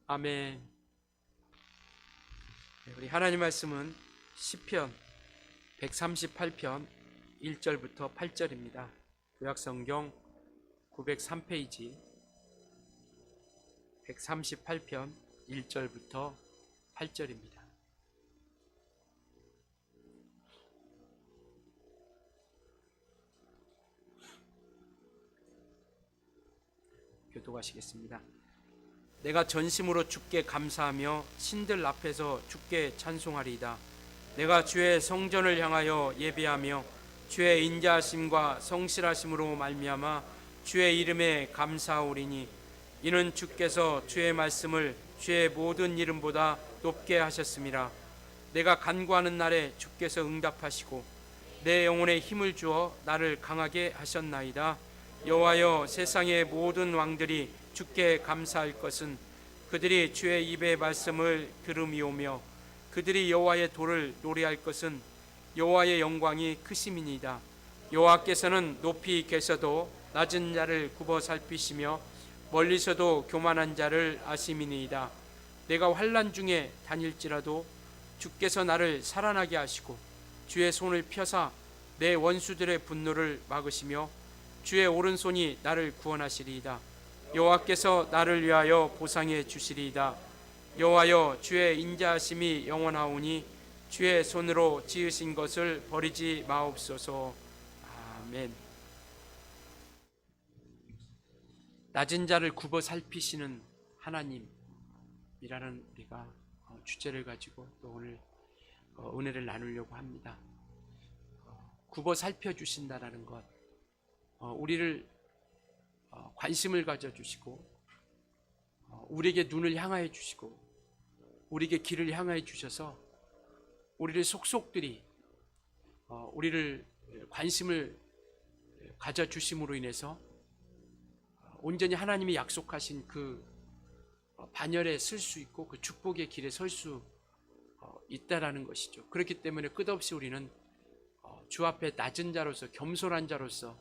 아멘. 우리 하나님 말씀은 시편 138편 1절부터 8절입니다. 구약성경 903페이지 138편 1절부터 8절입니다. 교독하시겠습니다. 내가 전심으로 주께 감사하며 신들 앞에서 주께 찬송하리이다. 내가 주의 성전을 향하여 예배하며 주의 인자하심과 성실하심으로 말미암아 주의 이름에 감사하오리니 이는 주께서 주의 말씀을 주의 모든 이름보다 높게 하셨음이라. 내가 간구하는 날에 주께서 응답하시고 내 영혼에 힘을 주어 나를 강하게 하셨나이다. 여호와여, 세상의 모든 왕들이 주께 감사할 것은 그들이 주의 입의 말씀을 들음이오며 그들이 여호와의 도를 노래할 것은 여호와의 영광이 크심이니이다. 여호와께서는 높이 계셔도 낮은 자를 굽어 살피시며 멀리서도 교만한 자를 아심이니이다. 내가 환난 중에 다닐지라도 주께서 나를 살아나게 하시고 주의 손을 펴사 내 원수들의 분노를 막으시며 주의 오른손이 나를 구원하시리이다. 여호와께서 나를 위하여 보상해 주시리이다. 여호와여, 주의 인자하심이 영원하오니 주의 손으로 지으신 것을 버리지 마옵소서. 아멘. 낮은 자를 굽어 살피시는 하나님이라는 우리가 주제를 가지고 또 오늘 은혜를 나누려고 합니다. 굽어 살펴주신다라는 것, 우리를 관심을 가져주시고 우리에게 눈을 향하여 주시고 우리에게 길을 향하여 주셔서 우리를 속속들이 우리를 관심을 가져주심으로 인해서 온전히 하나님이 약속하신 그 반열에 설 수 있고 그 축복의 길에 설 수 있다라는 것이죠. 그렇기 때문에 끝없이 우리는 주 앞에 낮은 자로서 겸손한 자로서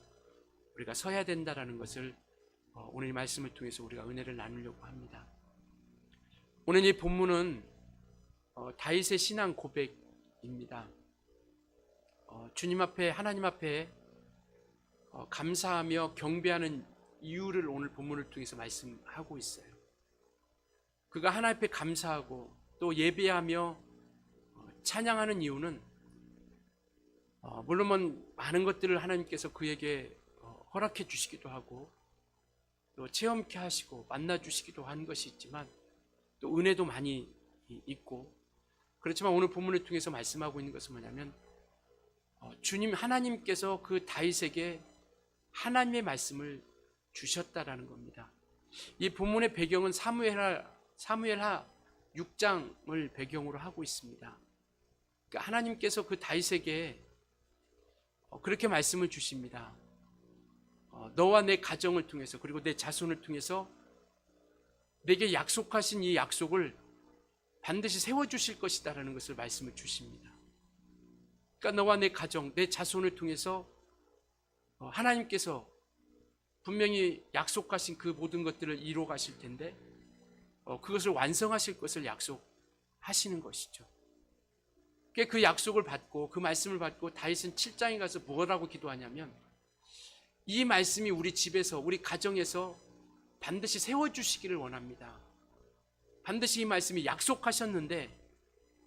우리가 서야 된다라는 것을 오늘 말씀을 통해서 우리가 은혜를 나누려고 합니다. 오늘 이 본문은 다윗의 신앙 고백입니다. 주님 앞에, 하나님 앞에 감사하며 경배하는 이유를 오늘 본문을 통해서 말씀하고 있어요. 그가 하나님 앞에 감사하고 또 예배하며 찬양하는 이유는 물론 많은 것들을 하나님께서 그에게 허락해 주시기도 하고 또 체험케 하시고 만나 주시기도 한 것이 있지만 또 은혜도 많이 있고, 그렇지만 오늘 본문을 통해서 말씀하고 있는 것은 뭐냐면 주님 하나님께서 그 다윗에게 하나님의 말씀을 주셨다라는 겁니다. 이 본문의 배경은 사무엘하 6장을 배경으로 하고 있습니다. 그러니까 하나님께서 그 다윗에게 그렇게 말씀을 주십니다. 너와 내 가정을 통해서 그리고 내 자손을 통해서 내게 약속하신 이 약속을 반드시 세워주실 것이다라는 것을 말씀을 주십니다. 그러니까 너와 내 가정, 내 자손을 통해서 하나님께서 분명히 약속하신 그 모든 것들을 이루어 가실 텐데 그것을 완성하실 것을 약속하시는 것이죠. 그 약속을 받고 그 말씀을 받고 다윗은 7장에 가서 뭐라고 기도하냐면 이 말씀이 우리 집에서 우리 가정에서 반드시 세워주시기를 원합니다. 반드시 이 말씀이 약속하셨는데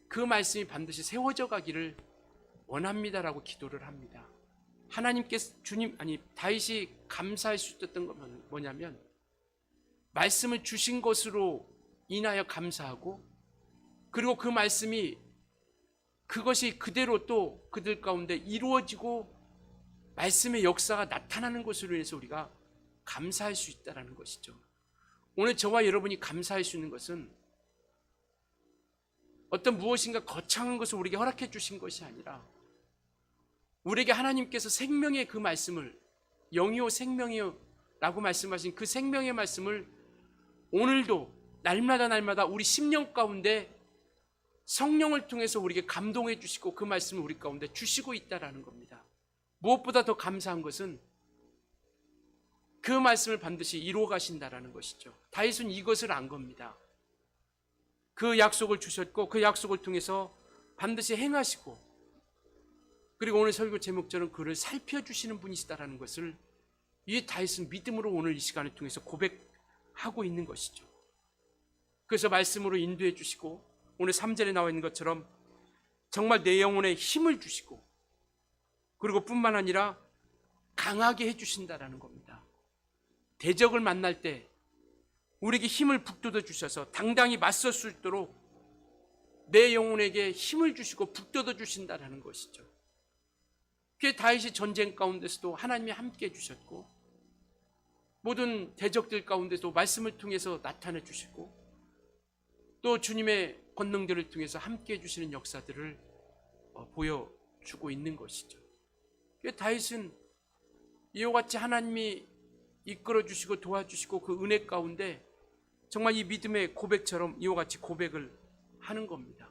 그 말씀이 반드시 세워져 가기를 원합니다라고 기도를 합니다. 하나님께서 다윗이 감사할 수 있었던 건 뭐냐면 말씀을 주신 것으로 인하여 감사하고 그리고 그 말씀이 그것이 그대로 또 그들 가운데 이루어지고 말씀의 역사가 나타나는 것으로 인해서 우리가 감사할 수 있다는 것이죠. 오늘 저와 여러분이 감사할 수 있는 것은 어떤 무엇인가 거창한 것을 우리에게 허락해 주신 것이 아니라 우리에게 하나님께서 생명의 그 말씀을 영이요 생명이요 라고 말씀하신 그 생명의 말씀을 오늘도 날마다 우리 심령 가운데 성령을 통해서 우리에게 감동해 주시고 그 말씀을 우리 가운데 주시고 있다는 겁니다. 무엇보다 더 감사한 것은 그 말씀을 반드시 이루어 가신다라는 것이죠. 다윗은 이것을 안 겁니다. 그 약속을 주셨고 그 약속을 통해서 반드시 행하시고, 그리고 오늘 설교 제목처럼 그를 살펴주시는 분이시다라는 것을 이 다윗은 믿음으로 오늘 이 시간을 통해서 고백하고 있는 것이죠. 그래서 말씀으로 인도해 주시고 오늘 3절에 나와 있는 것처럼 정말 내 영혼에 힘을 주시고, 그리고 뿐만 아니라 강하게 해주신다라는 겁니다. 대적을 만날 때 우리에게 힘을 북돋워 주셔서 당당히 맞설 수 있도록 내 영혼에게 힘을 주시고 북돋워 주신다라는 것이죠. 그게 다윗이 전쟁 가운데서도 하나님이 함께 해주셨고, 모든 대적들 가운데도 말씀을 통해서 나타내 주시고, 또 주님의 권능들을 통해서 함께 해주시는 역사들을 보여주고 있는 것이죠. 다윗은 이와 같이 하나님이 이끌어 주시고 도와주시고 그 은혜 가운데 정말 이 믿음의 고백처럼 이와 같이 고백을 하는 겁니다.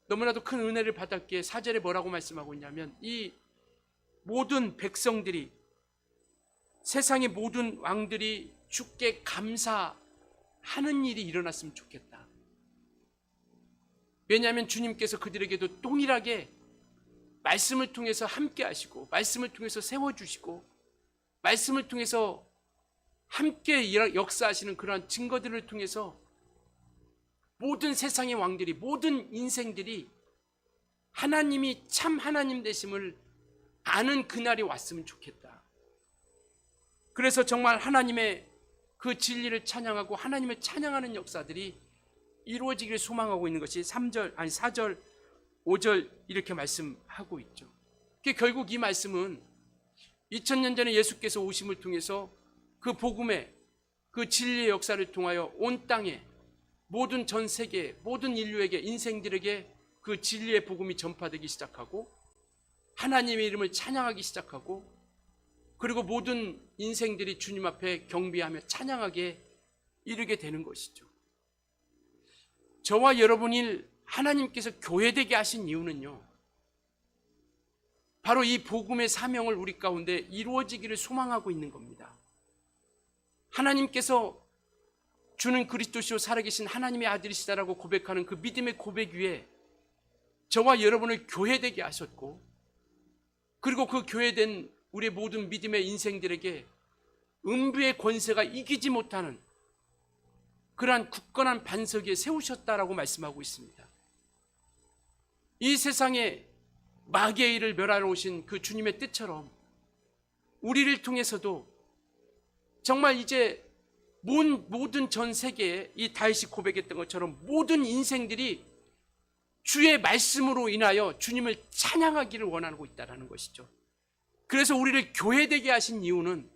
너무나도 큰 은혜를 받았기에 4절에 뭐라고 말씀하고 있냐면, 이 모든 백성들이, 세상의 모든 왕들이 주께 감사하는 일이 일어났으면 좋겠다. 왜냐하면 주님께서 그들에게도 동일하게 말씀을 통해서 함께 하시고, 말씀을 통해서 세워주시고, 말씀을 통해서 함께 역사하시는 그러한 증거들을 통해서 모든 세상의 왕들이, 모든 인생들이 하나님이 참 하나님 되심을 아는 그날이 왔으면 좋겠다. 그래서 정말 하나님의 그 진리를 찬양하고 하나님을 찬양하는 역사들이 이루어지기를 소망하고 있는 것이 4절, 5절 이렇게 말씀하고 있죠. 결국 이 말씀은 2000년 전에 예수께서 오심을 통해서 그 복음의 그 진리의 역사를 통하여 온 땅에 모든 전 세계 모든 인류에게, 인생들에게 그 진리의 복음이 전파되기 시작하고 하나님의 이름을 찬양하기 시작하고, 그리고 모든 인생들이 주님 앞에 경배하며 찬양하게 이르게 되는 것이죠. 저와 여러분이 하나님께서 교회되게 하신 이유는요, 바로 이 복음의 사명을 우리 가운데 이루어지기를 소망하고 있는 겁니다. 하나님께서 주는 그리스도시요 살아계신 하나님의 아들이시다라고 고백하는 그 믿음의 고백 위에 저와 여러분을 교회되게 하셨고, 그리고 그 교회된 우리의 모든 믿음의 인생들에게 음부의 권세가 이기지 못하는 그러한 굳건한 반석 위에 세우셨다라고 말씀하고 있습니다. 이 세상에 마귀의 일을 멸하러 오신 그 주님의 뜻처럼 우리를 통해서도 정말 이제 모든 전 세계에 이 다윗이 고백했던 것처럼 모든 인생들이 주의 말씀으로 인하여 주님을 찬양하기를 원하고 있다는 것이죠. 그래서 우리를 교회되게 하신 이유는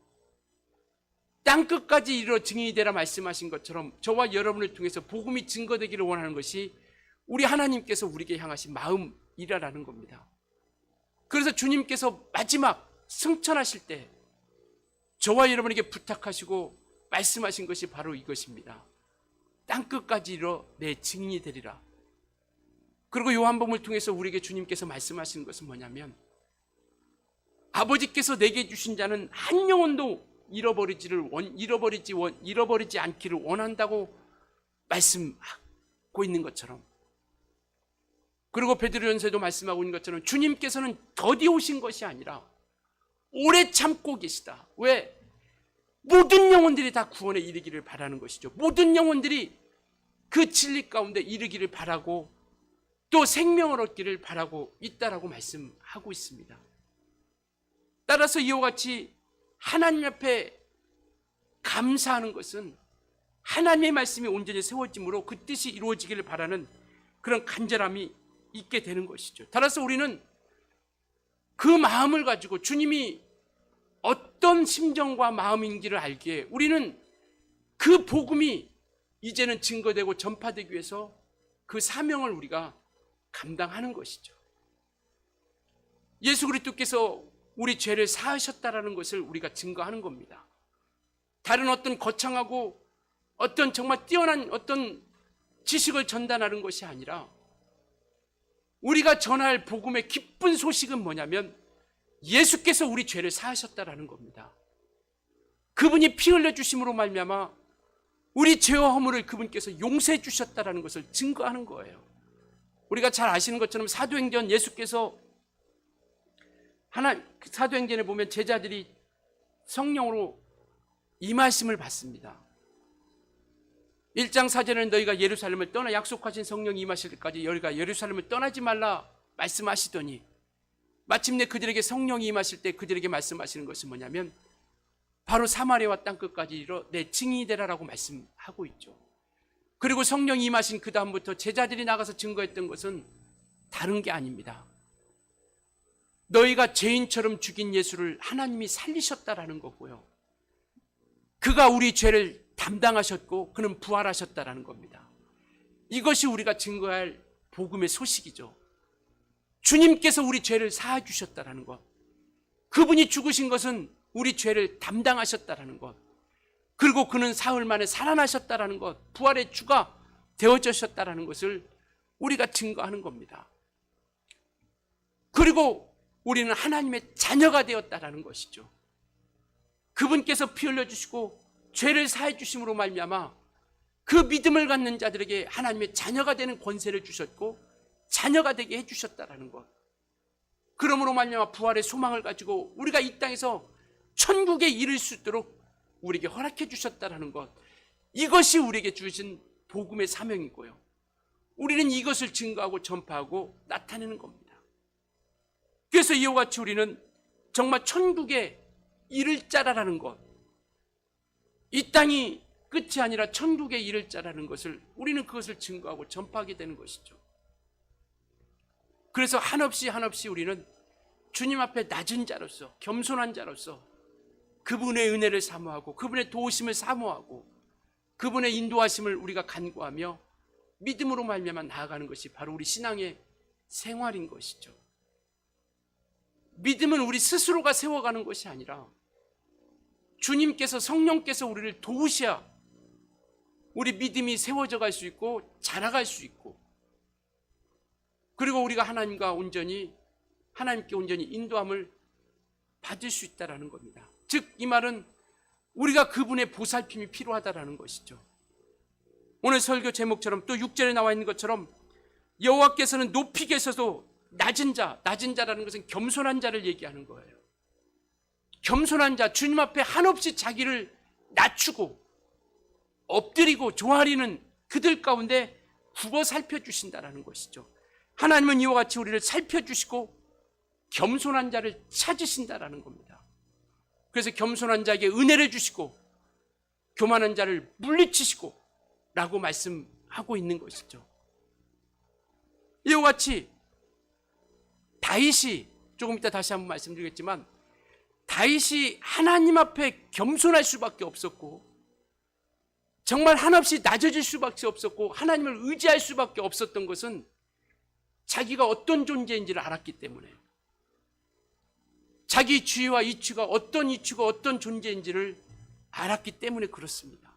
땅끝까지 이르러 증인이 되라 말씀하신 것처럼 저와 여러분을 통해서 복음이 증거되기를 원하는 것이 우리 하나님께서 우리에게 향하신 마음이라는 겁니다. 그래서 주님께서 마지막 승천하실 때 저와 여러분에게 부탁하시고 말씀하신 것이 바로 이것입니다. 땅끝까지 이르러 내 증인이 되리라. 그리고 요한복음을 통해서 우리에게 주님께서 말씀하시는 것은 뭐냐면, 아버지께서 내게 주신 자는 한 영혼도 잃어버리지 않기를 원한다고 말씀하고 있는 것처럼, 그리고 베드로전서에도 말씀하고 있는 것처럼 주님께서는 더디 오신 것이 아니라 오래 참고 계시다. 왜? 모든 영혼들이 다 구원에 이르기를 바라는 것이죠. 모든 영혼들이 그 진리 가운데 이르기를 바라고 또 생명을 얻기를 바라고 있다라고 말씀하고 있습니다. 따라서 이와 같이 하나님 앞에 감사하는 것은 하나님의 말씀이 온전히 세워짐으로 그 뜻이 이루어지기를 바라는 그런 간절함이 있게 되는 것이죠. 따라서 우리는 그 마음을 가지고 주님이 어떤 심정과 마음인지를 알기에 우리는 그 복음이 이제는 증거되고 전파되기 위해서 그 사명을 우리가 감당하는 것이죠. 예수 그리스도께서 우리 죄를 사하셨다라는 것을 우리가 증거하는 겁니다. 다른 어떤 거창하고 어떤 정말 뛰어난 어떤 지식을 전달하는 것이 아니라 우리가 전할 복음의 기쁜 소식은 뭐냐면 예수께서 우리 죄를 사하셨다라는 겁니다. 그분이 피 흘려 주심으로 말미암아 우리 죄와 허물을 그분께서 용서해 주셨다라는 것을 증거하는 거예요. 우리가 잘 아시는 것처럼 사도행전 예수께서 사도행전에 보면 제자들이 성령으로 임하심을 받습니다. 1장 4절에는 너희가 예루살렘을 떠나 약속하신 성령이 임하실 때까지 너희가 예루살렘을 떠나지 말라 말씀하시더니 마침내 그들에게 성령이 임하실 때 그들에게 말씀하시는 것이 뭐냐면 바로 사마리아와 땅끝까지 이르러 내 증인이 되라라고 말씀하고 있죠. 그리고 성령이 임하신 그 다음부터 제자들이 나가서 증거했던 것은 다른 게 아닙니다. 너희가 죄인처럼 죽인 예수를 하나님이 살리셨다라는 거고요. 그가 우리 죄를 담당하셨고 그는 부활하셨다라는 겁니다. 이것이 우리가 증거할 복음의 소식이죠. 주님께서 우리 죄를 사해 주셨다라는 것, 그분이 죽으신 것은 우리 죄를 담당하셨다라는 것, 그리고 그는 사흘 만에 살아나셨다라는 것, 부활의 주가 되어주셨다라는 것을 우리가 증거하는 겁니다. 그리고 우리는 하나님의 자녀가 되었다라는 것이죠. 그분께서 피 흘려주시고 죄를 사해 주심으로 말미암아 그 믿음을 갖는 자들에게 하나님의 자녀가 되는 권세를 주셨고 자녀가 되게 해주셨다라는 것, 그러므로 말미암아 부활의 소망을 가지고 우리가 이 땅에서 천국에 이를 수 있도록 우리에게 허락해 주셨다라는 것, 이것이 우리에게 주신 복음의 사명이고요. 우리는 이것을 증거하고 전파하고 나타내는 겁니다. 그래서 이와 같이 우리는 정말 천국에 이를 자라라는 것, 이 땅이 끝이 아니라 천국에 이를 자라는 것을 우리는 그것을 증거하고 전파하게 되는 것이죠. 그래서 한없이 우리는 주님 앞에 낮은 자로서, 겸손한 자로서 그분의 은혜를 사모하고 그분의 도우심을 사모하고 그분의 인도하심을 우리가 간구하며 믿음으로 말미암아 나아가는 것이 바로 우리 신앙의 생활인 것이죠. 믿음은 우리 스스로가 세워가는 것이 아니라 주님께서, 성령께서 우리를 도우셔야 우리 믿음이 세워져 갈 수 있고 자라갈 수 있고, 그리고 우리가 하나님께 온전히 인도함을 받을 수 있다는 겁니다. 즉 이 말은 우리가 그분의 보살핌이 필요하다는 것이죠. 오늘 설교 제목처럼 또 6절에 나와 있는 것처럼 여호와께서는 높이 계셔도 낮은 자라는 것은 겸손한 자를 얘기하는 거예요. 겸손한 자, 주님 앞에 한없이 자기를 낮추고 엎드리고 조아리는 그들 가운데 국어 살펴주신다는 것이죠. 하나님은 이와 같이 우리를 살펴주시고 겸손한 자를 찾으신다는 겁니다. 그래서 겸손한 자에게 은혜를 주시고 교만한 자를 물리치시고 라고 말씀하고 있는 것이죠. 이와 같이 다윗이, 조금 이따 다시 한번 말씀드리겠지만, 다윗이 하나님 앞에 겸손할 수밖에 없었고 정말 한없이 낮아질 수밖에 없었고 하나님을 의지할 수밖에 없었던 것은 자기가 어떤 존재인지를 알았기 때문에, 자기 주의와 이치가 어떤 존재인지를 알았기 때문에 그렇습니다.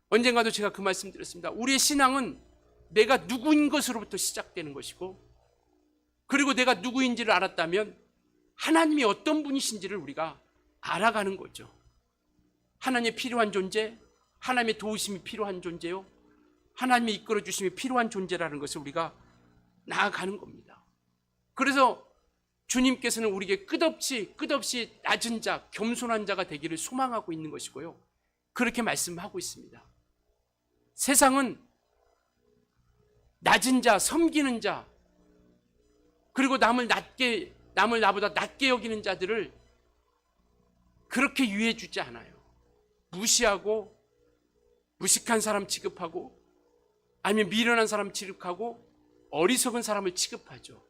언젠가도 제가 그 말씀 드렸습니다. 우리의 신앙은 내가 누구인 것으로부터 시작되는 것이고, 그리고 내가 누구인지를 알았다면 하나님이 어떤 분이신지를 우리가 알아가는 거죠. 하나님의 필요한 존재, 하나님의 도우심이 필요한 존재요, 하나님의 이끌어 주심이 필요한 존재라는 것을 우리가 나아가는 겁니다. 그래서 주님께서는 우리에게 끝없이 낮은 자, 겸손한 자가 되기를 소망하고 있는 것이고요, 그렇게 말씀하고 있습니다. 세상은 낮은 자, 섬기는 자, 그리고 남을 나보다 낮게 여기는 자들을 그렇게 유해해 주지 않아요. 무시하고 무식한 사람 취급하고, 아니면 미련한 사람 취급하고 어리석은 사람을 취급하죠.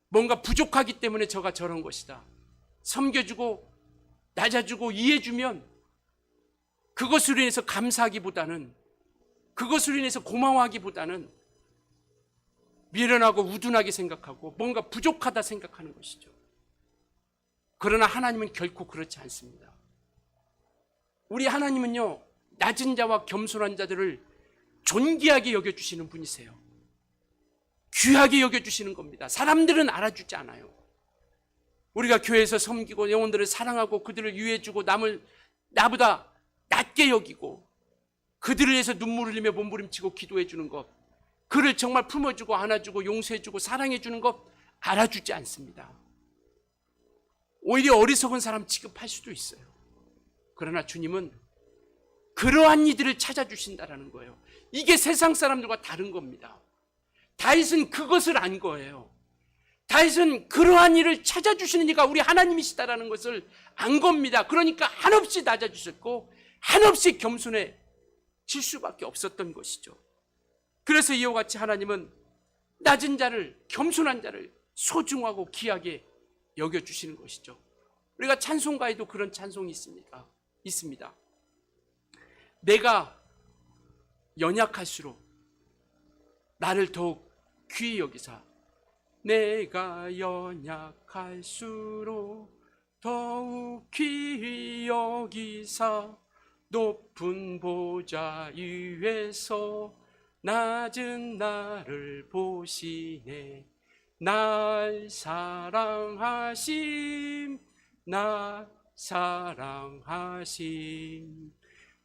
뭔가 부족하기 때문에 저가 저런 것이다. 섬겨주고 낮아주고 이해해주면 그것으로 인해서 감사하기보다는, 그것으로 인해서 고마워하기보다는 미련하고 우둔하게 생각하고 뭔가 부족하다 생각하는 것이죠. 그러나 하나님은 결코 그렇지 않습니다. 우리 하나님은요, 낮은 자와 겸손한 자들을 존귀하게 여겨주시는 분이세요. 귀하게 여겨주시는 겁니다. 사람들은 알아주지 않아요. 우리가 교회에서 섬기고 영혼들을 사랑하고 그들을 위해주고 남을 나보다 낮게 여기고 그들을 위해서 눈물을 흘리며 몸부림치고 기도해주는 것, 그를 정말 품어주고 안아주고 용서해주고 사랑해주는 것 알아주지 않습니다. 오히려 어리석은 사람 취급할 수도 있어요. 그러나 주님은 그러한 이들을 찾아주신다라는 거예요. 이게 세상 사람들과 다른 겁니다. 다윗은 그것을 안 거예요. 다윗은 그러한 일을 찾아주시는 이가 우리 하나님이시다라는 것을 안 겁니다. 그러니까 한없이 낮아주셨고 한없이 겸손해질 수밖에 없었던 것이죠. 그래서 이와 같이 하나님은 낮은 자를, 겸손한 자를 소중하고 귀하게 여겨주시는 것이죠. 우리가 찬송가에도 그런 찬송이 있습니다. 내가 연약할수록 나를 더욱 귀히 여기사, 내가 연약할수록 더욱 귀히 여기사 높은 보좌 위에서 낮은 나를 보시네. 날 사랑하심, 날 사랑하심,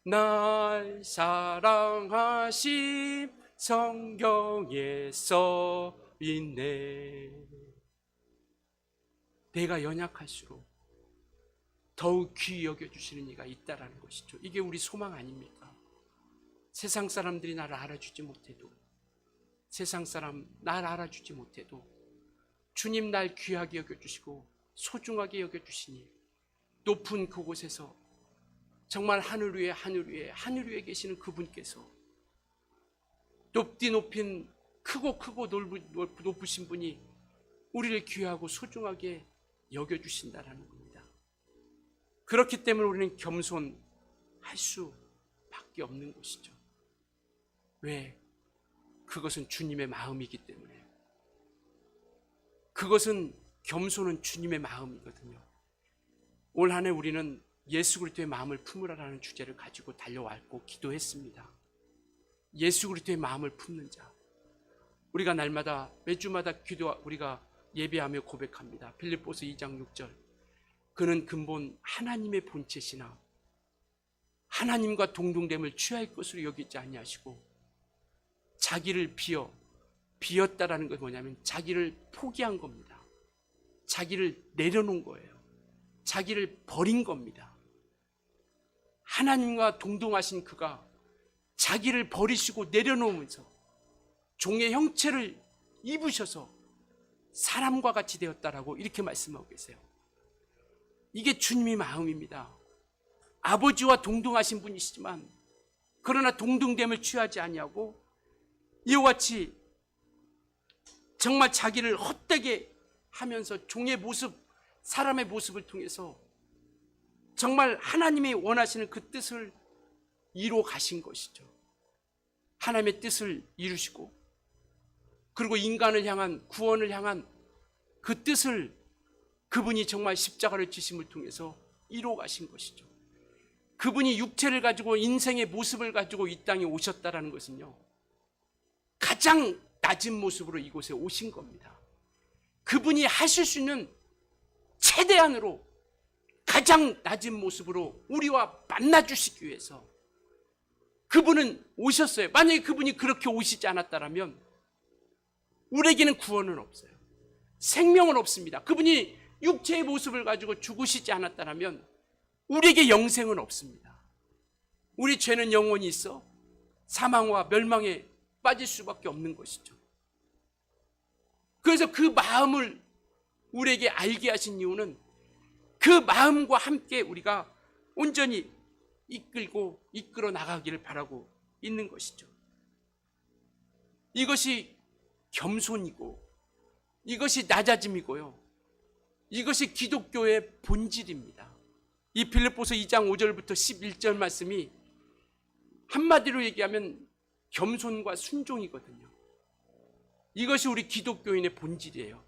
날 사랑하심 성경에 써 있네. 내가 연약할수록 더욱 귀히 여겨주시는 이가 있다라는 것이죠. 이게 우리 소망 아닙니까? 세상 사람들이 나를 알아주지 못해도, 세상 사람 나를 알아주지 못해도 주님 날 귀하게 여겨주시고 소중하게 여겨주시니 높은 그곳에서 정말 하늘 위에 계시는 그분께서 높디 높인 크고 높으신 분이 우리를 귀하고 소중하게 여겨주신다라는 겁니다. 그렇기 때문에 우리는 겸손할 수밖에 없는 것이죠. 왜? 그것은 주님의 마음이기 때문에. 그것은 겸손은 주님의 마음이거든요. 올 한 해 우리는 예수 그리스도의 마음을 품으라라는 주제를 가지고 달려왔고 기도했습니다. 예수 그리스도의 마음을 품는 자. 우리가 날마다 매주마다 우리가 예배하며 고백합니다. 빌립보서 2장 6절. 그는 근본 하나님의 본체시나 하나님과 동등됨을 취할 것으로 여기지 아니하시고 자기를 비었다라는 것이 뭐냐면 자기를 포기한 겁니다. 자기를 내려놓은 거예요. 자기를 버린 겁니다. 하나님과 동등하신 그가 자기를 버리시고 내려놓으면서 종의 형체를 입으셔서 사람과 같이 되었다라고 이렇게 말씀하고 계세요. 이게 주님의 마음입니다. 아버지와 동등하신 분이시지만 그러나 동등됨을 취하지 아니하고 이와 같이 정말 자기를 헛되게 하면서 종의 모습, 사람의 모습을 통해서 정말 하나님이 원하시는 그 뜻을 이루어 가신 것이죠. 하나님의 뜻을 이루시고 그리고 인간을 향한 구원을 향한 그 뜻을 그분이 정말 십자가를 지심을 통해서 이루어 가신 것이죠. 그분이 육체를 가지고 인생의 모습을 가지고 이 땅에 오셨다라는 것은요, 가장 낮은 모습으로 이곳에 오신 겁니다. 그분이 하실 수 있는 최대한으로 가장 낮은 모습으로 우리와 만나 주시기 위해서 그분은 오셨어요. 만약에 그분이 그렇게 오시지 않았다면 우리에게는 구원은 없어요. 생명은 없습니다. 그분이 육체의 모습을 가지고 죽으시지 않았다면 우리에게 영생은 없습니다. 우리 죄는 영원히 있어 사망과 멸망에 빠질 수밖에 없는 것이죠. 그래서 그 마음을 우리에게 알게 하신 이유는 그 마음과 함께 우리가 온전히 이끌어 나가기를 바라고 있는 것이죠. 이것이 겸손이고 이것이 낮아짐이고요. 이것이 기독교의 본질입니다. 이 빌립보서 2장 5절부터 11절 말씀이 한마디로 얘기하면 겸손과 순종이거든요. 이것이 우리 기독교인의 본질이에요.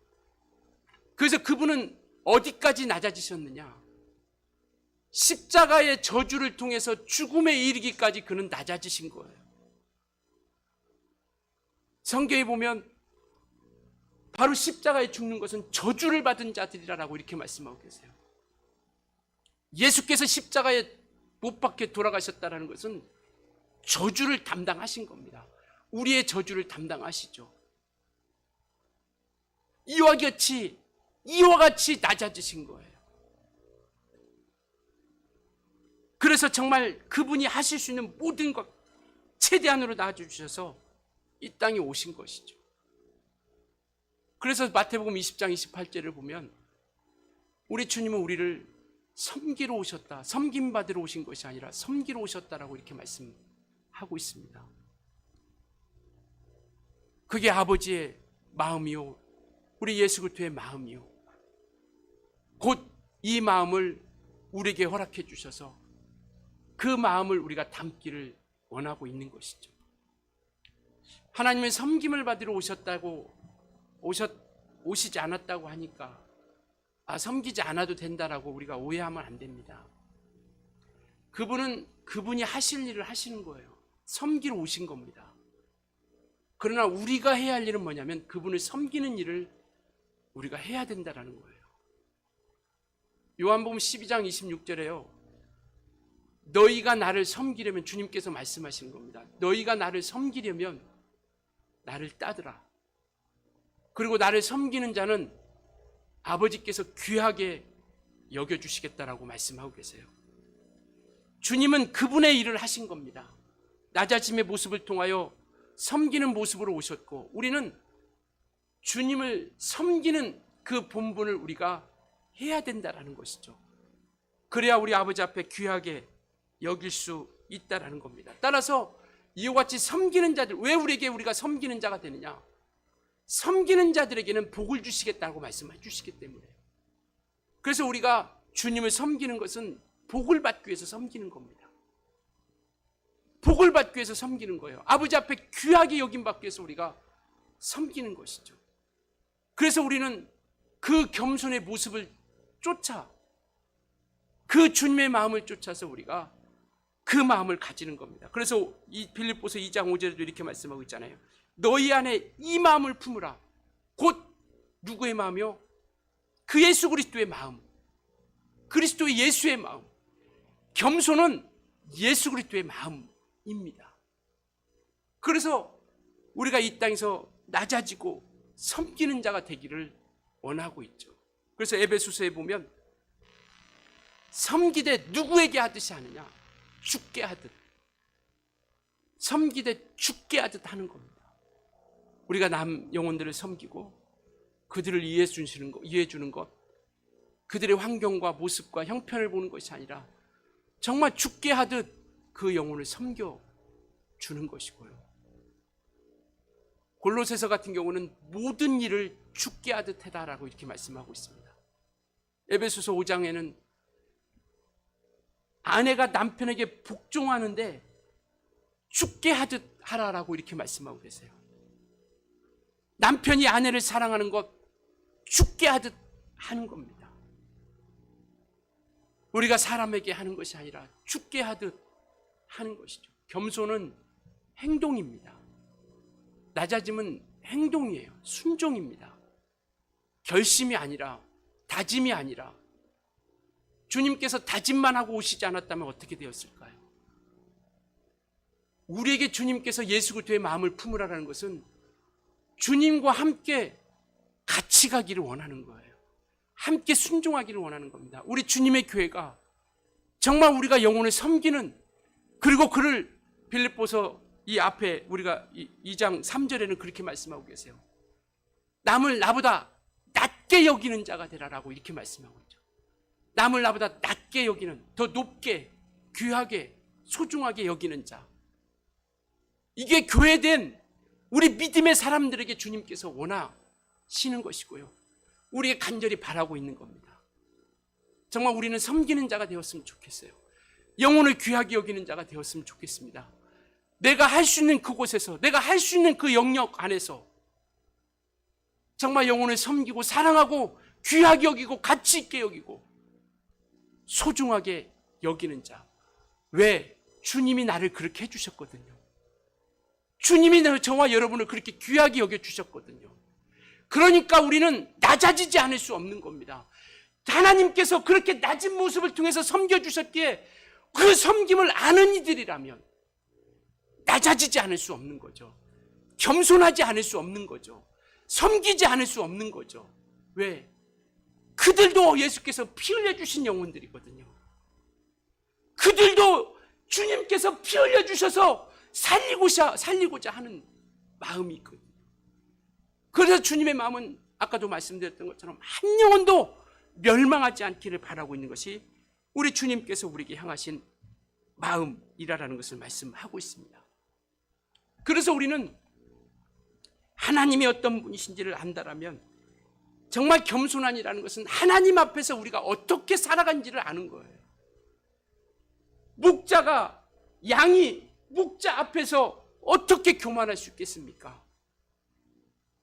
그래서 그분은 어디까지 낮아지셨느냐? 십자가의 저주를 통해서 죽음에 이르기까지 그는 낮아지신 거예요. 성경에 보면 바로 십자가에 죽는 것은 저주를 받은 자들이라고 이렇게 말씀하고 계세요. 예수께서 십자가에 못 박혀 돌아가셨다는 것은 저주를 담당하신 겁니다. 우리의 저주를 담당하시죠. 이와 같이 낮아지신 거예요. 그래서 정말 그분이 하실 수 있는 모든 것 최대한으로 낮아주셔서 이 땅에 오신 것이죠. 그래서 마태복음 20장 28절을 보면 우리 주님은 우리를 섬기러 오셨다, 섬김받으러 오신 것이 아니라 섬기러 오셨다라고 이렇게 말씀하고 있습니다. 그게 아버지의 마음이요, 우리 예수 그리스도의 마음이요, 곧 이 마음을 우리에게 허락해 주셔서 그 마음을 우리가 담기를 원하고 있는 것이죠. 하나님은 섬김을 받으러 오시지 않았다고 하니까 섬기지 않아도 된다라고 우리가 오해하면 안 됩니다. 그분이 하실 일을 하시는 거예요. 섬기러 오신 겁니다. 그러나 우리가 해야 할 일은 뭐냐면 그분을 섬기는 일을 우리가 해야 된다라는 거예요. 요한복음 12장 26절에요. 너희가 나를 섬기려면, 주님께서 말씀하시는 겁니다. 너희가 나를 섬기려면 나를 따르라. 그리고 나를 섬기는 자는 아버지께서 귀하게 여겨주시겠다라고 말씀하고 계세요. 주님은 그분의 일을 하신 겁니다. 낮아짐의 모습을 통하여 섬기는 모습으로 오셨고, 우리는 주님을 섬기는 그 본분을 우리가 해야 된다라는 것이죠. 그래야 우리 아버지 앞에 귀하게 여길 수 있다라는 겁니다. 따라서 이와 같이 섬기는 자들, 왜 우리가 섬기는 자가 되느냐? 섬기는 자들에게는 복을 주시겠다고 말씀해 주시기 때문에. 그래서 우리가 주님을 섬기는 것은 복을 받기 위해서 섬기는 겁니다. 복을 받기 위해서 섬기는 거예요. 아버지 앞에 귀하게 여김 받기 위해서 우리가 섬기는 것이죠. 그래서 우리는 그 겸손의 모습을 쫓아, 그 주님의 마음을 쫓아서 우리가 그 마음을 가지는 겁니다. 그래서 이 빌립보서 2장 5절에도 이렇게 말씀하고 있잖아요. 너희 안에 이 마음을 품으라. 곧 누구의 마음이요? 그 예수 그리스도의 마음, 그리스도의 예수의 마음. 겸손은 예수 그리스도의 마음입니다. 그래서 우리가 이 땅에서 낮아지고 섬기는 자가 되기를 원하고 있죠. 그래서 에베소서에 보면 섬기되 누구에게 하듯이 하느냐? 죽게 하듯. 섬기되 죽게 하듯 하는 겁니다. 우리가 남 영혼들을 섬기고 그들을 이해해 주는 것, 그들의 환경과 모습과 형편을 보는 것이 아니라 정말 죽게 하듯 그 영혼을 섬겨주는 것이고요. 골로새서 같은 경우는 모든 일을 죽게 하듯 해다라고 이렇게 말씀하고 있습니다. 에베소서 5장에는 아내가 남편에게 복종하는데 죽게 하듯 하라라고 이렇게 말씀하고 계세요. 남편이 아내를 사랑하는 것 죽게 하듯 하는 겁니다. 우리가 사람에게 하는 것이 아니라 죽게 하듯 하는 것이죠. 겸손은 행동입니다. 낮아짐은 행동이에요. 순종입니다. 결심이 아니라, 다짐이 아니라. 주님께서 다짐만 하고 오시지 않았다면 어떻게 되었을까요? 우리에게 주님께서 예수 그리스도의 마음을 품으라는 것은 주님과 함께 같이 가기를 원하는 거예요. 함께 순종하기를 원하는 겁니다. 우리 주님의 교회가 정말 우리가 영혼을 섬기는, 그리고 그를 빌립보서 이 앞에 우리가 2장 3절에는 그렇게 말씀하고 계세요. 남을 나보다 낮게 여기는 자가 되라라고 이렇게 말씀하고 있죠. 남을 나보다 낮게 여기는, 더 높게, 귀하게, 소중하게 여기는 자. 이게 교회된 우리 믿음의 사람들에게 주님께서 원하시는 것이고요. 우리가 간절히 바라고 있는 겁니다. 정말 우리는 섬기는 자가 되었으면 좋겠어요. 영혼을 귀하게 여기는 자가 되었으면 좋겠습니다. 내가 할 수 있는 그곳에서, 내가 할 수 있는 그 영역 안에서 정말 영혼을 섬기고 사랑하고 귀하게 여기고 가치 있게 여기고 소중하게 여기는 자. 왜? 주님이 나를 그렇게 해주셨거든요. 주님이 저와 여러분을 그렇게 귀하게 여겨주셨거든요. 그러니까 우리는 낮아지지 않을 수 없는 겁니다. 하나님께서 그렇게 낮은 모습을 통해서 섬겨주셨기에 그 섬김을 아는 이들이라면 낮아지지 않을 수 없는 거죠. 겸손하지 않을 수 없는 거죠. 섬기지 않을 수 없는 거죠. 왜? 그들도 예수께서 피 흘려주신 영혼들이거든요. 그들도 주님께서 피 흘려주셔서 살리고자 하는 마음이 있거든요. 그래서 주님의 마음은 아까도 말씀드렸던 것처럼 한 영혼도 멸망하지 않기를 바라고 있는 것이 우리 주님께서 우리에게 향하신 마음이라는 것을 말씀하고 있습니다. 그래서 우리는 하나님이 어떤 분이신지를 안다라면 정말 겸손함이라는 것은 하나님 앞에서 우리가 어떻게 살아간지를 아는 거예요. 목자가 양이 목자 앞에서 어떻게 교만할 수 있겠습니까?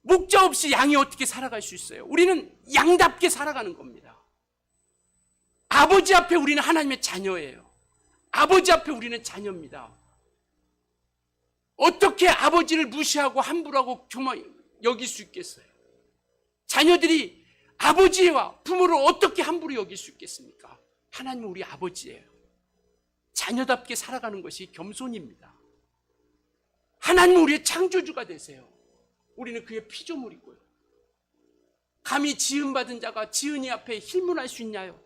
목자 없이 양이 어떻게 살아갈 수 있어요? 우리는 양답게 살아가는 겁니다. 아버지 앞에 우리는 하나님의 자녀예요. 아버지 앞에 우리는 자녀입니다. 어떻게 아버지를 무시하고 함부로 하고 교만 여길 수 있겠어요? 자녀들이 아버지와 부모를 어떻게 함부로 여길 수 있겠습니까? 하나님은 우리 아버지예요. 자녀답게 살아가는 것이 겸손입니다. 하나님은 우리의 창조주가 되세요. 우리는 그의 피조물이고요. 감히 지음받은 자가 지은이 앞에 힐문할 수 있나요?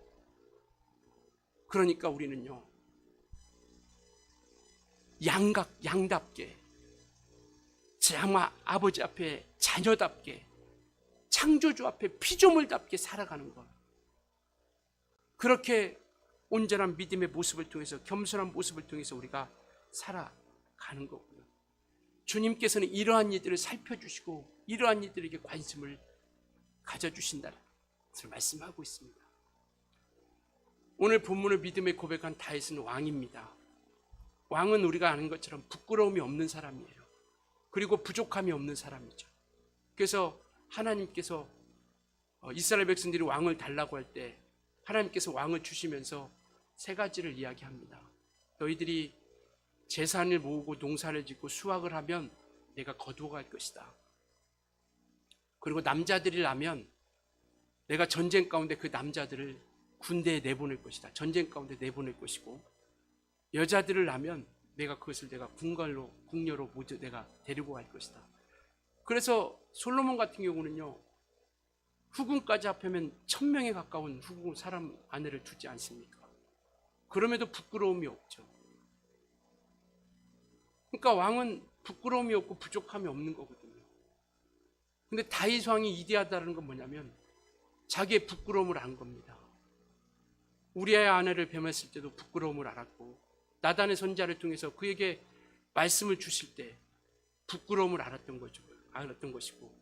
그러니까 우리는요, 양답게, 정말 아버지 앞에 자녀답게, 창조주 앞에 피조물답게 살아가는 것. 그렇게 온전한 믿음의 모습을 통해서, 겸손한 모습을 통해서 우리가 살아가는 거고요. 주님께서는 이러한 이들을 살펴주시고 이러한 이들에게 관심을 가져주신다는 것을 말씀하고 있습니다. 오늘 본문을 믿음의 고백한 다윗은 왕입니다. 왕은 우리가 아는 것처럼 부끄러움이 없는 사람이에요. 그리고 부족함이 없는 사람이죠. 그래서 하나님께서 이스라엘 백성들이 왕을 달라고 할 때 하나님께서 왕을 주시면서 세 가지를 이야기합니다. 너희들이 재산을 모으고 농사를 짓고 수확을 하면 내가 거두어갈 것이다. 그리고 남자들이 나면 내가 전쟁 가운데 그 남자들을 군대에 내보낼 것이다. 전쟁 가운데 내보낼 것이고, 여자들을 낳으면 내가 그것을 내가 궁녀로 모두 내가 데리고 갈 것이다. 그래서 솔로몬 같은 경우는요, 후궁까지 합하면 1000명에 가까운 후궁 사람 아내를 두지 않습니까? 그럼에도 부끄러움이 없죠. 그러니까 왕은 부끄러움이 없고 부족함이 없는 거거든요. 근데 다윗 왕이 이대하다는 건 뭐냐면 자기의 부끄러움을 안 겁니다. 우리아의 아내를 뱀했을 때도 부끄러움을 알았고, 나단의 선자를 통해서 그에게 말씀을 주실 때 부끄러움을 알았던 것이고,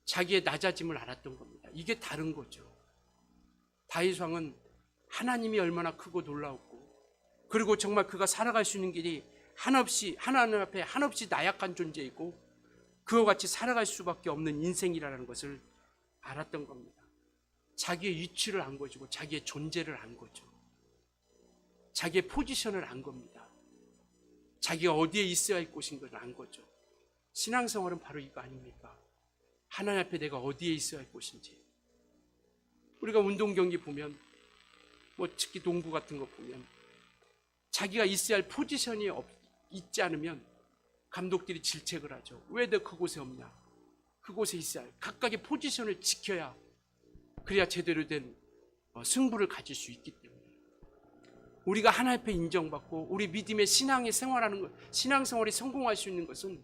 자기의 낮아짐을 알았던 겁니다. 이게 다른 거죠. 다윗 왕은 하나님이 얼마나 크고 놀라웠고, 그리고 정말 그가 살아갈 수 있는 길이 하나님 앞에 한없이 나약한 존재이고 그와 같이 살아갈 수밖에 없는 인생이라는 것을 알았던 겁니다. 자기의 위치를 안 거지고 자기의 존재를 안 거죠. 자기의 포지션을 안 겁니다. 자기가 어디에 있어야 할 곳인 걸 안 거죠. 신앙생활은 바로 이거 아닙니까? 하나님 앞에 내가 어디에 있어야 할 곳인지. 우리가 운동 경기 보면, 특히 농구 같은 거 보면 자기가 있어야 할 포지션이 있지 않으면 감독들이 질책을 하죠. 왜 너 그곳에 없냐? 그곳에 있어야 할, 각각의 포지션을 지켜야, 그래야 제대로 된 승부를 가질 수 있기 때문에 우리가 하나님 앞에 인정받고 우리 믿음의 신앙의 생활하는 것, 신앙생활이 성공할 수 있는 것은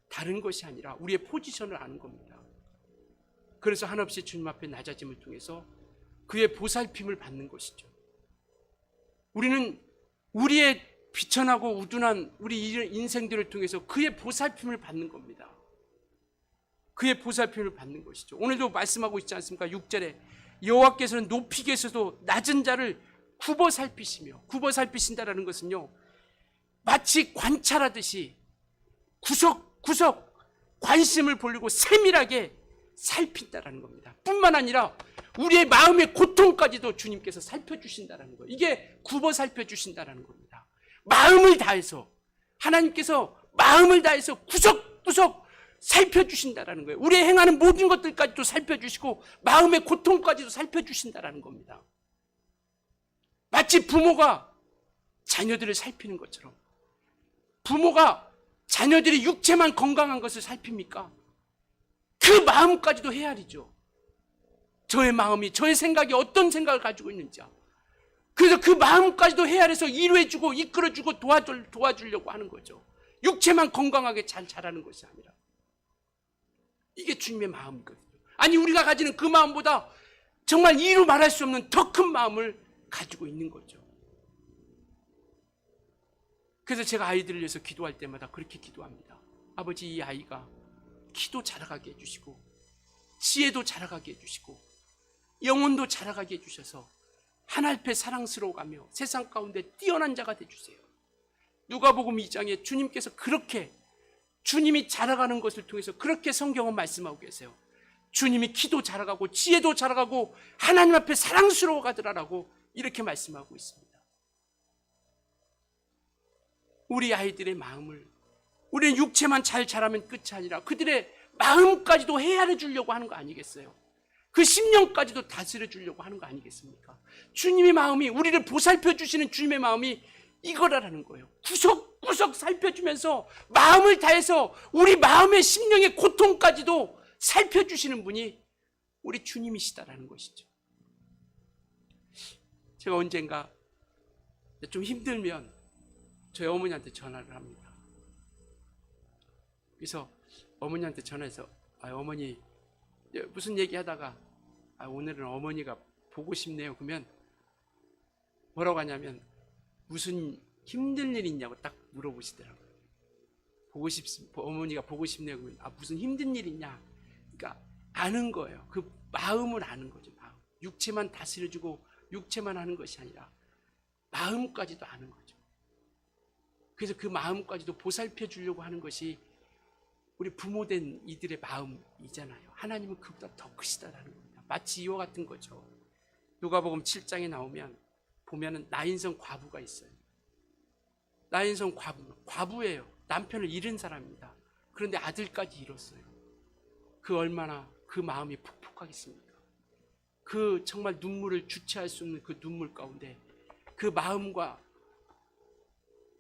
다른 것이 아니라 우리의 포지션을 아는 겁니다. 그래서 한없이 주님 앞에 낮아짐을 통해서 그의 보살핌을 받는 것이죠. 우리는 우리의 비천하고 우둔한 우리 인생들을 통해서 그의 보살핌을 받는 겁니다. 그의 보살핌을 받는 것이죠. 오늘도 말씀하고 있지 않습니까? 6절에 여호와께서는 높이 계셔도 낮은 자를 굽어 살피시며, 굽어 살피신다라는 것은요, 마치 관찰하듯이 구석구석 관심을 보이고 세밀하게 살핀다라는 겁니다. 뿐만 아니라 우리의 마음의 고통까지도 주님께서 살펴주신다라는 거예요. 이게 굽어 살펴주신다라는 겁니다. 마음을 다해서, 하나님께서 마음을 다해서 구석구석 살펴주신다라는 거예요. 우리 행하는 모든 것들까지도 살펴주시고 마음의 고통까지도 살펴주신다라는 겁니다. 마치 부모가 자녀들을 살피는 것처럼, 부모가 자녀들이 육체만 건강한 것을 살핍니까? 그 마음까지도 헤아리죠. 저의 마음이, 저의 생각이 어떤 생각을 가지고 있는지. 그래서 그 마음까지도 헤아려서 이루어주고 이끌어주고 도와주려고 하는 거죠. 육체만 건강하게 잘 자라는 것이 아니라. 이게 주님의 마음이거든요. 아니, 우리가 가지는 그 마음보다 정말 이루 말할 수 없는 더 큰 마음을 가지고 있는 거죠. 그래서 제가 아이들을 위해서 기도할 때마다 그렇게 기도합니다. 아버지, 이 아이가 키도 자라가게 해주시고 지혜도 자라가게 해주시고 영혼도 자라가게 해주셔서 하나님께 사랑스러워가며 세상 가운데 뛰어난 자가 되주세요. 누가복음 2장에 주님께서 그렇게, 주님이 자라가는 것을 통해서 그렇게 성경은 말씀하고 계세요. 주님이 키도 자라가고 지혜도 자라가고 하나님 앞에 사랑스러워 가더라라고 이렇게 말씀하고 있습니다. 우리 아이들의 마음을, 우리는 육체만 잘 자라면 끝이 아니라 그들의 마음까지도 헤아려 주려고 하는 거 아니겠어요? 그 심령까지도 다스려 주려고 하는 거 아니겠습니까? 주님의 마음이, 우리를 보살펴 주시는 주님의 마음이 이거라는 거예요. 구석구석 살펴주면서 마음을 다해서 우리 마음의 심령의 고통까지도 살펴주시는 분이 우리 주님이시다라는 것이죠. 제가 언젠가 좀 힘들면 저희 어머니한테 전화를 합니다. 그래서 어머니한테 전화해서 어머니 무슨 얘기하다가 오늘은 어머니가 보고 싶네요. 그러면 뭐라고 하냐면 무슨 힘든 일 있냐고 딱 물어보시더라고요. 어머니가 보고 싶네요. 그러면 무슨 힘든 일 있냐? 그러니까 아는 거예요. 그 마음을 아는 거죠. 마음. 육체만 다스려주고 육체만 하는 것이 아니라 마음까지도 아는 거죠. 그래서 그 마음까지도 보살펴 주려고 하는 것이 우리 부모된 이들의 마음이잖아요. 하나님은 그보다 더 크시다라는 겁니다. 마치 이와 같은 거죠. 누가복음 7장에 보면은 나인성 과부가 있어요. 나인성 과부예요. 남편을 잃은 사람입니다. 그런데 아들까지 잃었어요. 그 얼마나 그 마음이 푹푹하겠습니까? 그 정말 눈물을 주체할 수 없는 그 눈물 가운데 그 마음과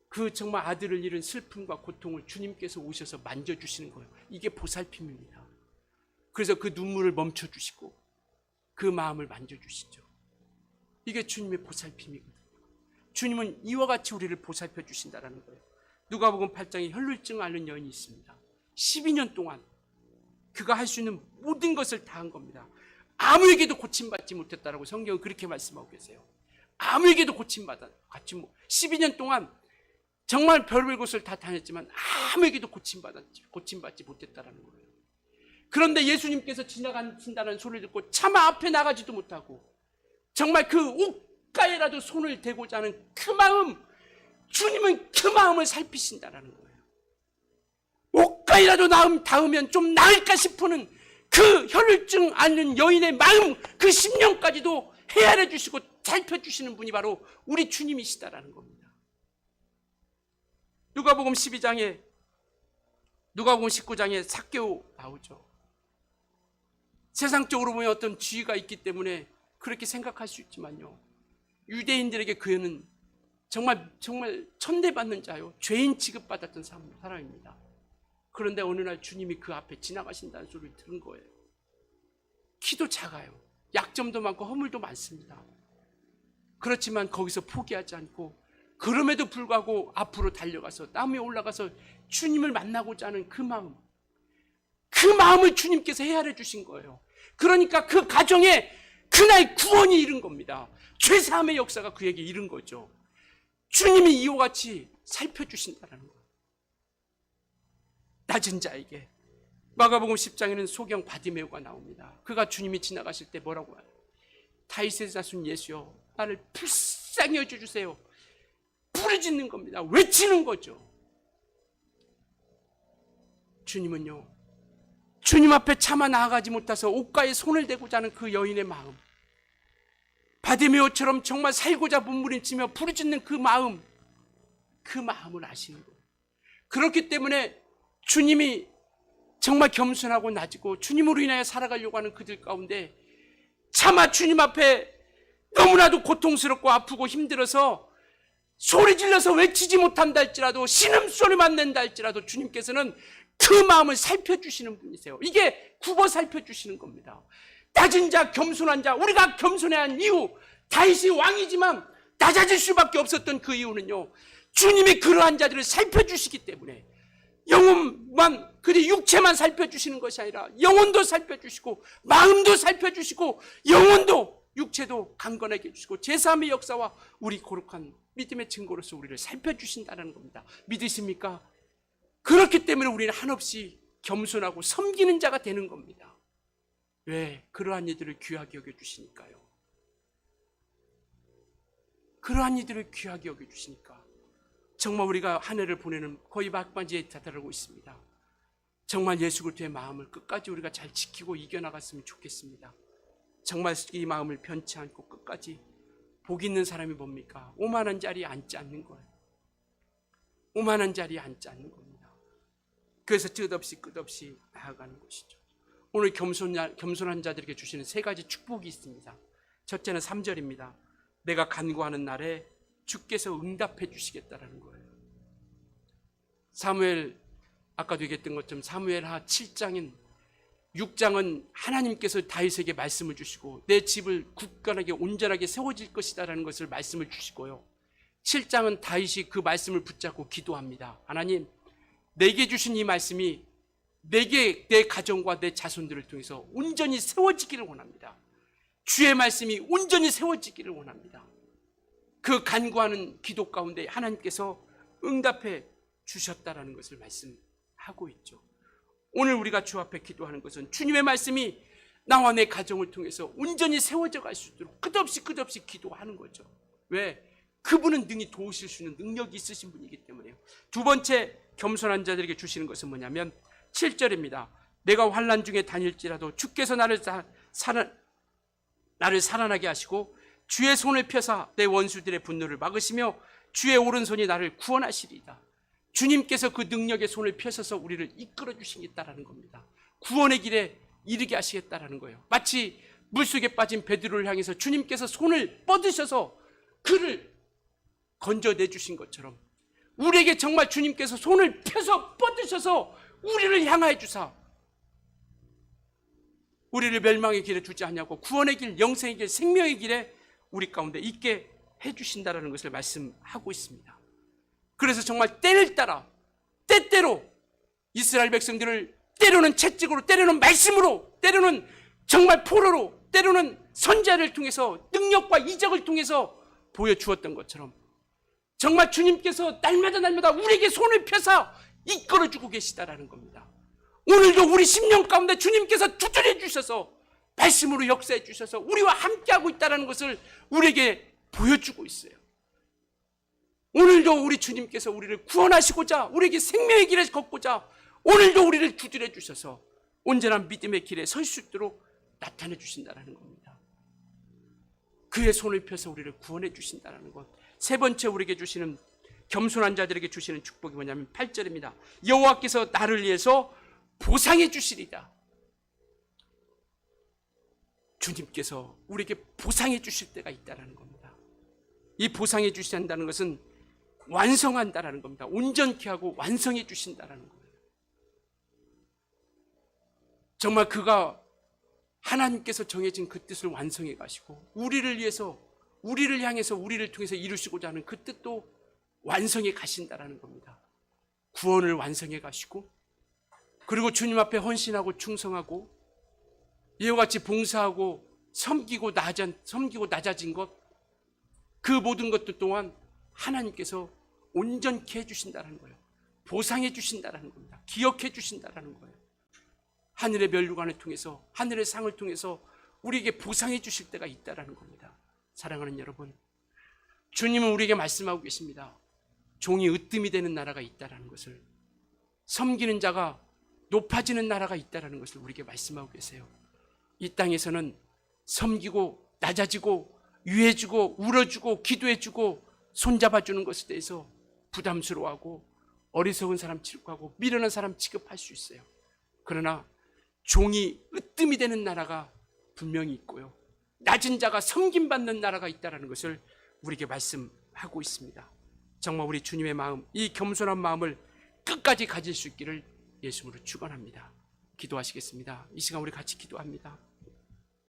그 정말 아들을 잃은 슬픔과 고통을 주님께서 오셔서 만져주시는 거예요. 이게 보살핌입니다. 그래서 그 눈물을 멈춰주시고 그 마음을 만져주시죠. 이게 주님의 보살핌이거든요. 주님은 이와 같이 우리를 보살펴 주신다는 거예요. 누가복음 8장에 혈루증을 앓는 여인이 있습니다. 12년 동안 그가 할 수 있는 모든 것을 다 한 겁니다. 아무에게도 고침받지 못했다라고 성경은 그렇게 말씀하고 계세요. 아무에게도 고침받지 12년 동안 정말 별별 곳을 다 다녔지만 아무에게도 고침받지 못했다라는 거예요. 그런데 예수님께서 지나가신다는 소리를 듣고 차마 앞에 나가지도 못하고 정말 그 옷가에라도 손을 대고자 하는 그 마음, 주님은 그 마음을 살피신다라는 거예요. 옷가에라도 닿으면 좀 나을까 싶은 그 혈루증 앓는 여인의 마음, 그 심령까지도 헤아려 주시고 살펴주시는 분이 바로 우리 주님이시다라는 겁니다. 누가복음 12장에, 누가복음 19장에 삭개오 나오죠. 세상적으로 보면 어떤 지위가 있기 때문에 그렇게 생각할 수 있지만요, 유대인들에게 그는 정말 천대받는 자요, 죄인 취급받았던 사람입니다. 그런데 어느 날 주님이 그 앞에 지나가신다는 소리를 들은 거예요. 키도 작아요. 약점도 많고 허물도 많습니다. 그렇지만 거기서 포기하지 않고 그럼에도 불구하고 앞으로 달려가서 땀이 올라가서 주님을 만나고자 하는 그 마음, 그 마음을 주님께서 헤아려 주신 거예요. 그러니까 그 가정에 그날 구원이 이른 겁니다. 죄사함의 역사가 그에게 이른 거죠. 주님이 이와 같이 살펴주신다는 거예요. 낮은 자에게. 마가복음 10장에는 소경 바디메오가 나옵니다. 그가 주님이 지나가실 때 뭐라고 해요? 다윗의 자손 예수여, 나를 불쌍히 여겨주세요. 부르짖는 겁니다. 외치는 거죠. 주님은요, 주님 앞에 차마 나아가지 못해서 옷가에 손을 대고자 하는 그 여인의 마음, 바디메오처럼 정말 살고자 몸부림치며 부르짖는 그 마음을 아시는 거예요. 그렇기 때문에 주님이 정말 겸손하고 낮고 주님으로 인하여 살아가려고 하는 그들 가운데 차마 주님 앞에 너무나도 고통스럽고 아프고 힘들어서 소리 질러서 외치지 못한다 할지라도 신음소리만 낸다 할지라도 주님께서는 그 마음을 살펴주시는 분이세요. 이게 굽어 살펴주시는 겁니다. 낮은 자, 겸손한 자, 우리가 겸손해야 한 이유, 다윗이 왕이지만 낮아질 수밖에 없었던 그 이유는요, 주님이 그러한 자들을 살펴주시기 때문에 영혼만, 그리 육체만 살펴주시는 것이 아니라 영혼도 살펴주시고 마음도 살펴주시고 영혼도 육체도 강건하게 해주시고 제3의 역사와 우리 거룩한 믿음의 증거로서 우리를 살펴주신다는 겁니다. 믿으십니까? 그렇기 때문에 우리는 한없이 겸손하고 섬기는 자가 되는 겁니다. 왜? 그러한 이들을 귀하게 여겨주시니까요. 그러한 이들을 귀하게 여겨주시니까 정말 우리가 한 해를 보내는 거의 막바지에 다다르고 있습니다. 정말 예수 그리스도의 마음을 끝까지 우리가 잘 지키고 이겨나갔으면 좋겠습니다. 정말 이 마음을 변치 않고 끝까지 복 있는 사람이 뭡니까? 오만한 자리에 앉지 않는 거예요. 오만한 자리에 앉지 않는 겁니다. 그래서 끝없이 나아가는 것이죠. 오늘 겸손한 자들에게 주시는 세 가지 축복이 있습니다. 첫째는 3절입니다. 내가 간구하는 날에 주께서 응답해 주시겠다라는 거예요. 사무엘, 아까도 얘기했던 것처럼 사무엘하 7장인 6장은 하나님께서 다윗에게 말씀을 주시고 내 집을 굳건하게 온전하게 세워질 것이다라는 것을 말씀을 주시고요. 7장은 다윗이 그 말씀을 붙잡고 기도합니다. 하나님, 내게 주신 이 말씀이 내게, 내 가정과 내 자손들을 통해서 온전히 세워지기를 원합니다. 주의 말씀이 온전히 세워지기를 원합니다. 그 간구하는 기도 가운데 하나님께서 응답해 주셨다라는 것을 말씀하고 있죠. 오늘 우리가 주 앞에 기도하는 것은 주님의 말씀이 나와 내 가정을 통해서 온전히 세워져 갈 수 있도록 끝없이 기도하는 거죠. 왜? 그분은 능히 도우실 수 있는 능력이 있으신 분이기 때문에요. 두 번째 겸손한 자들에게 주시는 것은 뭐냐면 7절입니다. 내가 환난 중에 다닐지라도 주께서 나를 살아나게 하시고 주의 손을 펴사 내 원수들의 분노를 막으시며 주의 오른손이 나를 구원하시리이다. 주님께서 그 능력의 손을 펴셔서 우리를 이끌어 주시겠다라는 겁니다. 구원의 길에 이르게 하시겠다라는 거예요. 마치 물속에 빠진 베드로를 향해서 주님께서 손을 뻗으셔서 그를 건져내 주신 것처럼 우리에게 정말 주님께서 손을 펴서 뻗으셔서 우리를 향하여 주사 우리를 멸망의 길에 두지 않냐고 구원의 길, 영생의 길, 생명의 길에 우리 가운데 있게 해주신다는 것을 말씀하고 있습니다. 그래서 정말 때를 따라 때때로 이스라엘 백성들을 때로는 채찍으로, 때로는 말씀으로, 때로는 정말 포로로, 때로는 선지자를 통해서 능력과 이적을 통해서 보여주었던 것처럼 정말 주님께서 날마다 우리에게 손을 펴서 이끌어주고 계시다라는 겁니다. 오늘도 우리 심령 가운데 주님께서 두드려 주셔서 말씀으로 역사해 주셔서 우리와 함께하고 있다는 것을 우리에게 보여주고 있어요. 오늘도 우리 주님께서 우리를 구원하시고자 우리에게 생명의 길에 걷고자 오늘도 우리를 두드려 주셔서 온전한 믿음의 길에 설 수 있도록 나타내 주신다는 겁니다. 그의 손을 펴서 우리를 구원해 주신다는 것. 세 번째 우리에게 주시는 겸손한 자들에게 주시는 축복이 뭐냐면 8절입니다. 여호와께서 나를 위해서 보상해 주시리다. 주님께서 우리에게 보상해 주실 때가 있다는 겁니다. 이 보상해 주신다는 것은 완성한다라는 겁니다. 온전케 하고 완성해 주신다라는 거예요. 정말 그가 하나님께서 정해진 그 뜻을 완성해 가시고 우리를 위해서 우리를 향해서 우리를 통해서 이루시고자 하는 그 뜻도 완성해 가신다라는 겁니다. 구원을 완성해 가시고 그리고 주님 앞에 헌신하고 충성하고 이와 같이 봉사하고 섬기고 낮아진 것 그 모든 것들 또한 하나님께서 온전케 해주신다는 거예요. 보상해 주신다는 겁니다. 기억해 주신다는 거예요. 하늘의 면류관을 통해서 하늘의 상을 통해서 우리에게 보상해 주실 때가 있다는 겁니다. 사랑하는 여러분, 주님은 우리에게 말씀하고 계십니다. 종이 으뜸이 되는 나라가 있다는 것을, 섬기는 자가 높아지는 나라가 있다는 것을 우리에게 말씀하고 계세요. 이 땅에서는 섬기고 낮아지고 유해주고 울어주고 기도해주고 손잡아주는 것에 대해서 부담스러워하고 어리석은 사람 취급하고 미련한 사람 취급할 수 있어요. 그러나 종이 으뜸이 되는 나라가 분명히 있고요, 낮은 자가 섬김받는 나라가 있다는 것을 우리에게 말씀하고 있습니다. 정말 우리 주님의 마음, 이 겸손한 마음을 끝까지 가질 수 있기를 예수님으로 축원합니다. 기도하시겠습니다. 이 시간 우리 같이 기도합니다.